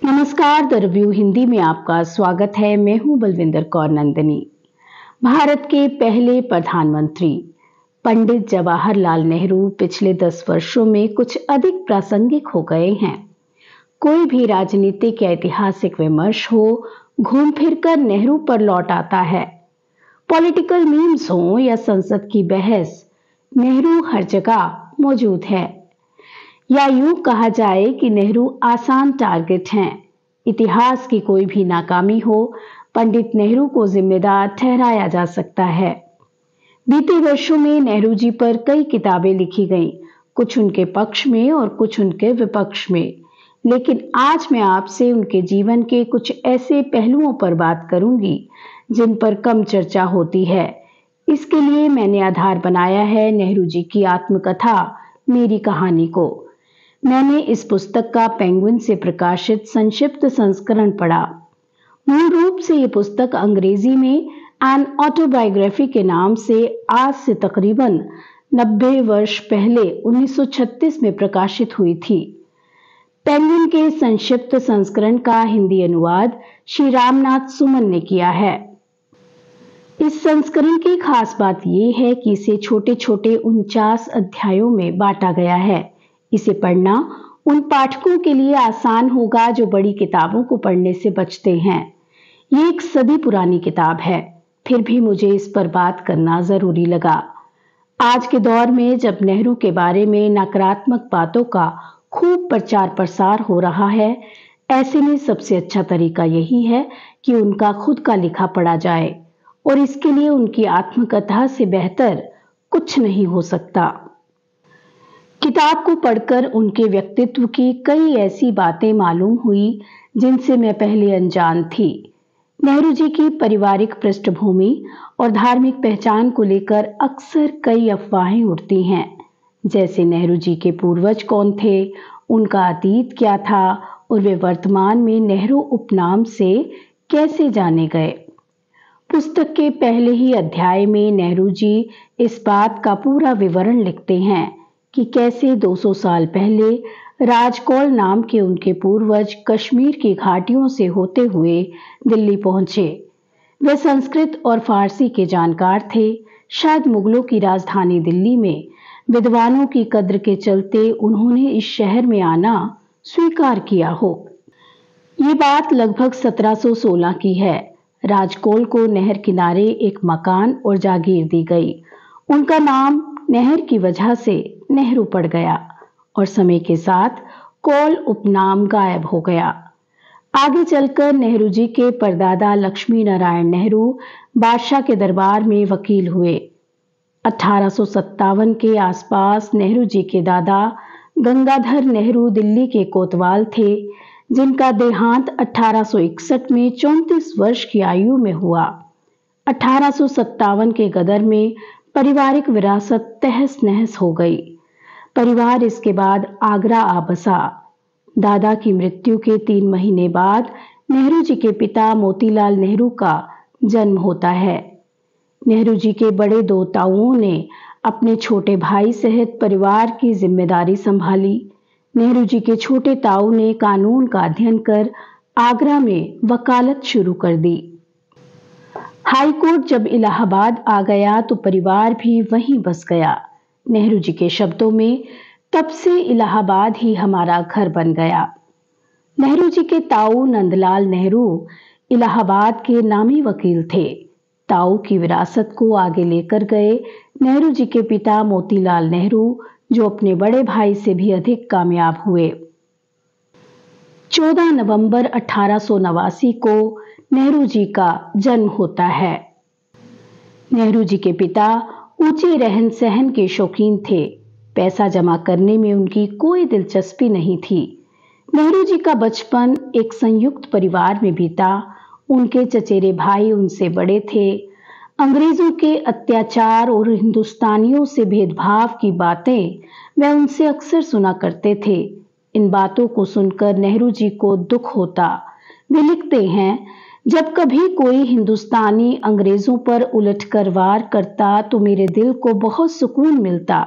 नमस्कार, the review Hindi में आपका स्वागत है। मैं हूं बलविंदर कौर नंदिनी। भारत के पहले प्रधानमंत्री पंडित जवाहरलाल नेहरू पिछले 10 वर्षों में कुछ अधिक प्रासंगिक हो गए हैं। कोई भी राजनीतिक या ऐतिहासिक विमर्श हो, घूम फिरकर नेहरू पर लौट आता है। पॉलिटिकल मीम्स हो या संसद की बहस, नेहरू हर जगह मौजूद है। या यूं कहा जाए कि नेहरू आसान टारगेट हैं। इतिहास की कोई भी नाकामी हो, पंडित नेहरू को जिम्मेदार ठहराया जा सकता है। बीते वर्षों में नेहरू जी पर कई किताबें लिखी गईं, कुछ उनके पक्ष में और कुछ उनके विपक्ष में। लेकिन आज मैं आपसे उनके जीवन के कुछ ऐसे पहलुओं पर बात करूंगी जिन पर कम चर्चा होती है। इसके लिए मैंने आधार बनाया है नेहरू जी की आत्मकथा मेरी कहानी को। मैंने इस पुस्तक का पेंगुइन से प्रकाशित संक्षिप्त संस्करण पढ़ा। मूल रूप से ये पुस्तक अंग्रेजी में एन ऑटोबायोग्राफी के नाम से आज से तकरीबन 90 वर्ष पहले 1936 में प्रकाशित हुई थी। पेंगुइन के संक्षिप्त संस्करण का हिंदी अनुवाद श्री रामनाथ सुमन ने किया है। इस संस्करण की खास बात यह है कि इसे छोटे छोटे 49 अध्यायों में बांटा गया है। इसे पढ़ना उन पाठकों के लिए आसान होगा जो बड़ी किताबों को पढ़ने से बचते हैं। ये एक सदी पुरानी किताब है, फिर भी मुझे इस पर बात करना जरूरी लगा। आज के दौर में जब नेहरू के बारे में नकारात्मक बातों का खूब प्रचार प्रसार हो रहा है, ऐसे में सबसे अच्छा तरीका यही है कि उनका खुद का लिखा पढ़ा जाए, और इसके लिए उनकी आत्मकथा से बेहतर कुछ नहीं हो सकता। किताब को पढ़कर उनके व्यक्तित्व की कई ऐसी बातें मालूम हुई जिनसे मैं पहले अनजान थी। नेहरू जी की पारिवारिक पृष्ठभूमि और धार्मिक पहचान को लेकर अक्सर कई अफवाहें उड़ती हैं, जैसे नेहरू जी के पूर्वज कौन थे, उनका अतीत क्या था और वे वर्तमान में नेहरू उपनाम से कैसे जाने गए। पुस्तक के पहले ही अध्याय में नेहरू जी इस बात का पूरा विवरण लिखते हैं कि कैसे 200 साल पहले राजकौल नाम के उनके पूर्वज कश्मीर की घाटियों से होते हुए दिल्ली पहुंचे। वे संस्कृत और फारसी के जानकार थे। शायद मुगलों की राजधानी दिल्ली में विद्वानों की कद्र के चलते उन्होंने इस शहर में आना स्वीकार किया हो। ये बात लगभग 1716 की है। राजकौल को नहर किनारे एक मकान और जागीर दी गई। उनका नाम नहर की वजह से नेहरू पड़ गया और समय के साथ कौल उपनाम गायब हो गया। आगे चलकर नेहरू जी के परदादा लक्ष्मी नारायण नेहरू बादशाह के दरबार में वकील हुए। 1857 के आसपास नेहरू जी के दादा गंगाधर नेहरू दिल्ली के कोतवाल थे, जिनका देहांत 1861 में 34 वर्ष की आयु में हुआ। 1857 के गदर में पारिवारिक विरासत तहस नहस हो गई। परिवार इसके बाद आगरा आ बसा। दादा की मृत्यु के 3 महीने बाद नेहरू जी के पिता मोतीलाल नेहरू का जन्म होता है। नेहरू जी के बड़े 2 ताऊओं ने अपने छोटे भाई सहित परिवार की जिम्मेदारी संभाली। नेहरू जी के छोटे ताऊ ने कानून का अध्ययन कर आगरा में वकालत शुरू कर दी। हाई कोर्ट जब इलाहाबाद आ गया तो परिवार भी वहीं बस गया। नेहरू जी के शब्दों में, तब से इलाहाबाद ही हमारा घर बन गया। नेहरू जी के ताऊ नंदलाल नेहरू इलाहाबाद के नामी वकील थे। ताऊ की विरासत को आगे लेकर गए नेहरू जी के पिता मोतीलाल नेहरू, जो अपने बड़े भाई से भी अधिक कामयाब हुए। 14 नवंबर 1889 को नेहरू जी का जन्म होता है। नेहरू जी के पिता ऊंचे रहन सहन के शौकीन थे। पैसा जमा करने में उनकी कोई दिलचस्पी नहीं थी। नेहरू जी का बचपन एक संयुक्त परिवार में बीता। उनके चचेरे भाई उनसे बड़े थे। अंग्रेजों के अत्याचार और हिंदुस्तानियों से भेदभाव की बातें वे उनसे अक्सर सुना करते थे। इन बातों को सुनकर नेहरू जी को दुख होता। वे लिखते हैं, जब कभी कोई हिंदुस्तानी अंग्रेजों पर उलटकर वार करता तो मेरे दिल को बहुत सुकून मिलता।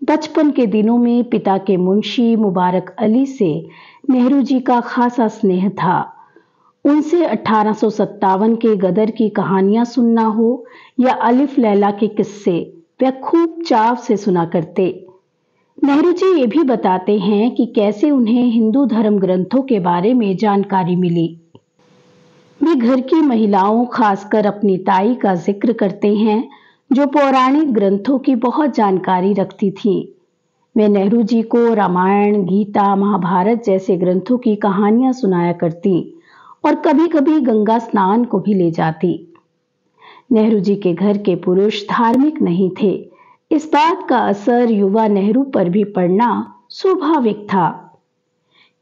बचपन के दिनों में पिता के मुंशी मुबारक अली से नेहरू जी का खासा स्नेह था। उनसे 1857 के गदर की कहानियां सुनना हो या अलिफ लैला के किस्से, वे खूब चाव से सुना करते। नेहरू जी ये भी बताते हैं कि कैसे उन्हें हिंदू धर्म ग्रंथों के बारे में जानकारी मिली। वे घर की महिलाओं, खासकर अपनी ताई का जिक्र करते हैं, जो पौराणिक ग्रंथों की बहुत जानकारी रखती थी। वे नेहरू जी को रामायण, गीता, महाभारत जैसे ग्रंथों की कहानियां सुनाया करती और कभी-कभी गंगा स्नान को भी ले जाती। नेहरू जी के घर के पुरुष धार्मिक नहीं थे। इस बात का असर युवा नेहरू पर भी पड़ना स्वाभाविक था।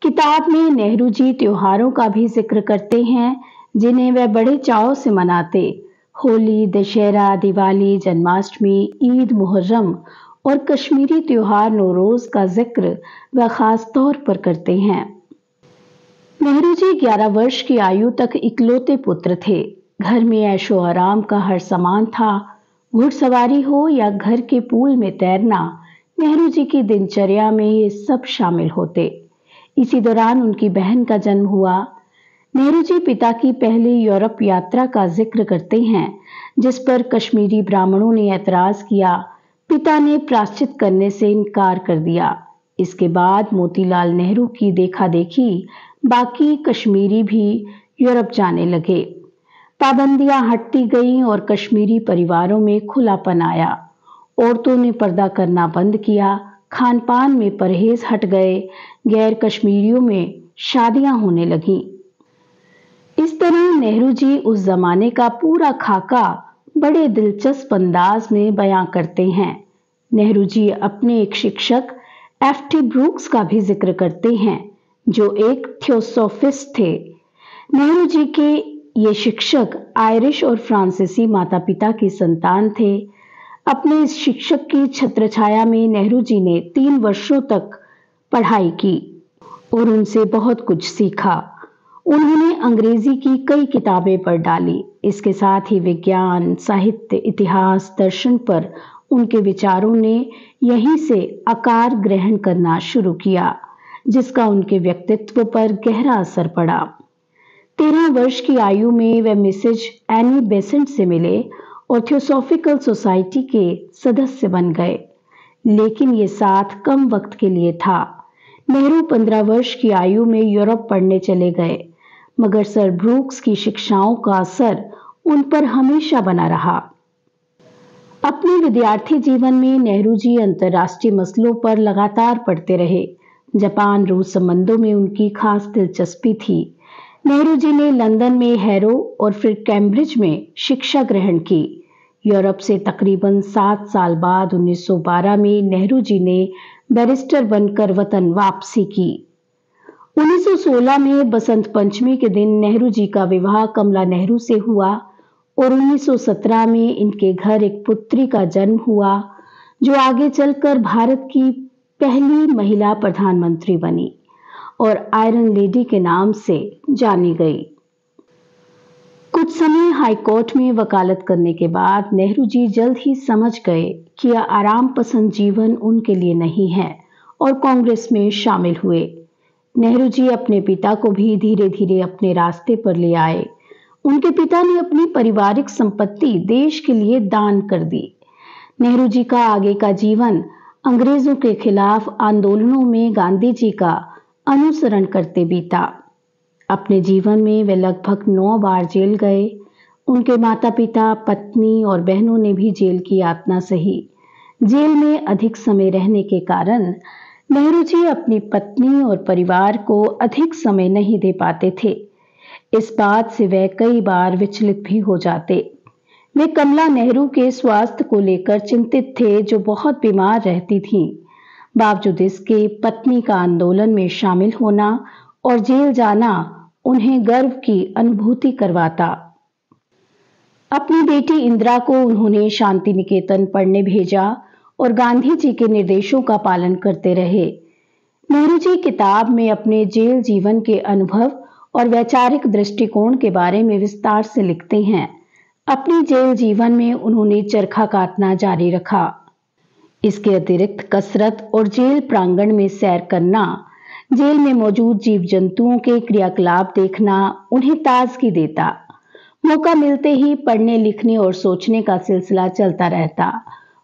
किताब में नेहरू जी त्योहारों का भी जिक्र करते हैं, जिन्हें वे बड़े चाव से मनाते। होली, दशहरा, दिवाली, जन्माष्टमी, ईद, मुहर्रम और कश्मीरी त्योहार नौरोज का जिक्र वह खास तौर पर करते हैं। नेहरू जी 11 वर्ष की आयु तक इकलौते पुत्र थे। घर में ऐशो आराम का हर सामान था। घुड़सवारी हो या घर के पूल में तैरना, नेहरू जी की दिनचर्या में ये सब शामिल होते। इसी दौरान उनकी बहन का जन्म हुआ। नेहरू जी पिता की पहली यूरोप यात्रा का जिक्र करते हैं, जिस पर कश्मीरी ब्राह्मणों ने ऐतराज किया। पिता ने प्रायश्चित करने से इनकार कर दिया। इसके बाद मोतीलाल नेहरू की देखा देखी बाकी कश्मीरी भी यूरोप जाने लगे। पाबंदियां हटती गईं और कश्मीरी परिवारों में खुलापन आया। औरतों ने पर्दा करना बंद किया, खान पान में परहेज हट गए, गैर कश्मीरियों में शादियां होने लगीं। इस तरह नेहरू जी उस जमाने का पूरा खाका बड़े दिलचस्प अंदाज में बयां करते हैं। नेहरू जी अपने एक शिक्षक एफ.टी. ब्रूक्स का भी जिक्र करते हैं, जो एक थियोसॉफिस्ट थे। नेहरू जी के ये शिक्षक आयरिश और फ्रांसीसी माता पिता की संतान थे। अपने इस शिक्षक की छत्रछाया में नेहरू जी ने 3 वर्षों तक पढ़ाई की और उनसे बहुत कुछ सीखा। उन्होंने अंग्रेजी की कई किताबें पढ़ डाली। इसके साथ ही विज्ञान, साहित्य, इतिहास, दर्शन पर उनके विचारों ने यहीं से आकार ग्रहण करना शुरू किया, जिसका उनके व्यक्तित्व पर गहरा असर पड़ा। 13 वर्ष की आयु में वे मिसेज एनी बेसेंट से मिले और थियोसॉफिकल सोसाइटी के सदस्य बन गए। लेकिन ये साथ कम वक्त के लिए था। नेहरू 15 वर्ष की आयु में यूरोप पढ़ने चले गए, मगर सर ब्रूक्स की शिक्षाओं का असर उन पर हमेशा बना रहा। अपने विद्यार्थी जीवन में नेहरू जी अंतर्राष्ट्रीय मसलों पर लगातार पढ़ते रहे। जापान रूस संबंधों में उनकी खास दिलचस्पी थी। नेहरू जी ने लंदन में हैरो और फिर कैम्ब्रिज में शिक्षा ग्रहण की। यूरोप से तकरीबन 7 साल बाद 1912 में नेहरू जी ने बैरिस्टर बनकर वतन वापसी की। 1916 में बसंत पंचमी के दिन नेहरू जी का विवाह कमला नेहरू से हुआ और 1917 में इनके घर एक पुत्री का जन्म हुआ, जो आगे चलकर भारत की पहली महिला प्रधानमंत्री बनी और आयरन लेडी के नाम से जानी गई। कुछ समय हाईकोर्ट में वकालत करने के बाद नेहरू जी जल्द ही समझ गए कि यह आराम पसंद जीवन उनके लिए नहीं है और कांग्रेस में शामिल हुए। नेहरू जी अपने पिता को भी धीरे धीरे अपने रास्ते पर ले आए। उनके पिता ने अपनी पारिवारिक संपत्ति देश के लिए दान कर दी। नेहरू जी का आगे का जीवन अंग्रेजों के खिलाफ आंदोलनों में गांधी जी का अनुसरण करते बीता। अपने जीवन में वे लगभग 9 बार जेल गए। उनके माता पिता, पत्नी और बहनों ने भी जेल की यातना सही। जेल में अधिक समय रहने के कारण नेहरू जी अपनी पत्नी और परिवार को अधिक समय नहीं दे पाते थे। इस बात से वे कई बार विचलित भी हो जाते। वे कमला नेहरू के स्वास्थ्य को लेकर चिंतित थे, जो बहुत बीमार रहती थीं। बावजूद इसके पत्नी का आंदोलन में शामिल होना और जेल जाना उन्हें गर्व की अनुभूति करवाता। अपनी बेटी इंदिरा को उन्होंने शांति निकेतन पढ़ने भेजा और गांधी जी के निर्देशों का पालन करते रहे। नेहरू जी किताब में अपने जेल जीवन के अनुभव और वैचारिक दृष्टिकोण के बारे में विस्तार से लिखते हैं। अपनी जेल जीवन में उन्होंने चरखा काटना जारी रखा। इसके अतिरिक्त कसरत और जेल प्रांगण में सैर करना, जेल में मौजूद जीव जंतुओं के क्रियाकलाप देखना उन्हें ताजगी देता। मौका मिलते ही पढ़ने, लिखने और सोचने का सिलसिला चलता रहता।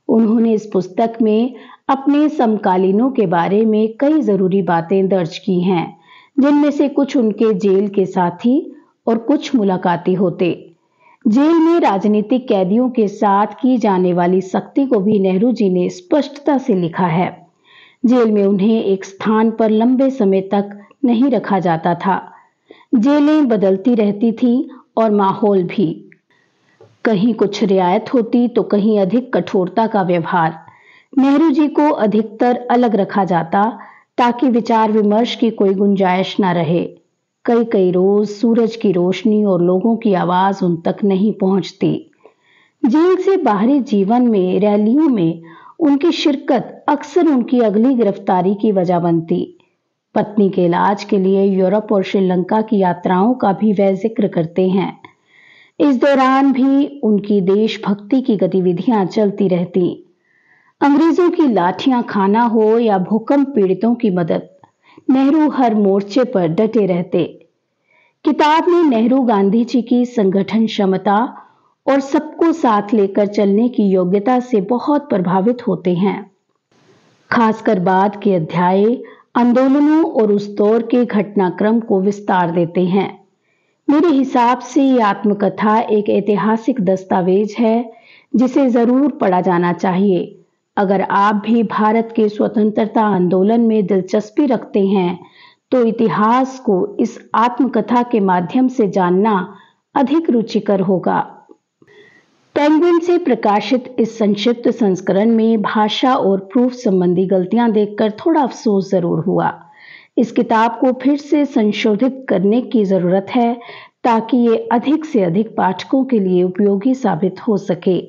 उन्होंने इस पुस्तक में अपने समकालीनों के बारे में कई जरूरी बातें दर्ज की हैं, जिनमें से कुछ उनके जेल के साथी और कुछ मुलाकाती होते। जेल में राजनीतिक कैदियों के साथ की जाने वाली सख्ती को भी नेहरू जी ने स्पष्टता से लिखा है। जेल में उन्हें एक स्थान पर लंबे समय तक नहीं रखा जाता था। जेलें बदलती रहती थीं और माहौल भी। कहीं कुछ रियायत होती तो कहीं अधिक कठोरता का व्यवहार। नेहरू जी को अधिकतर अलग रखा जाता ताकि विचार विमर्श की कोई गुंजाइश न रहे। कई रोज सूरज की रोशनी और लोगों की आवाज उन तक नहीं पहुंचती। जेल से बाहरी जीवन में, रैलियों में उनकी शिरकत अक्सर उनकी अगली गिरफ्तारी की वजह बनती। पत्नी के इलाज के लिए यूरोप और श्रीलंका की यात्राओं का भी वह जिक्र करते हैं। इस दौरान भी उनकी देशभक्ति की गतिविधियां चलती रहती। अंग्रेजों की लाठियां खाना हो या भूकंप पीड़ितों की मदद, नेहरू हर मोर्चे पर डटे रहते। किताब में नेहरू गांधी जी की संगठन क्षमता और सबको साथ लेकर चलने की योग्यता से बहुत प्रभावित होते हैं। खासकर बाद के अध्याय आंदोलनों और उस दौर के घटनाक्रम को विस्तार देते हैं। मेरे हिसाब से ये आत्मकथा एक ऐतिहासिक दस्तावेज है जिसे जरूर पढ़ा जाना चाहिए। अगर आप भी भारत के स्वतंत्रता आंदोलन में दिलचस्पी रखते हैं तो इतिहास को इस आत्मकथा के माध्यम से जानना अधिक रुचिकर होगा। पेंगुइन से प्रकाशित इस संक्षिप्त संस्करण में भाषा और प्रूफ संबंधी गलतियां देखकर थोड़ा अफसोस जरूर हुआ। इस किताब को फिर से संशोधित करने की जरूरत है ताकि ये अधिक से अधिक पाठकों के लिए उपयोगी साबित हो सके।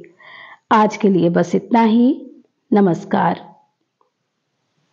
आज के लिए बस इतना ही। नमस्कार।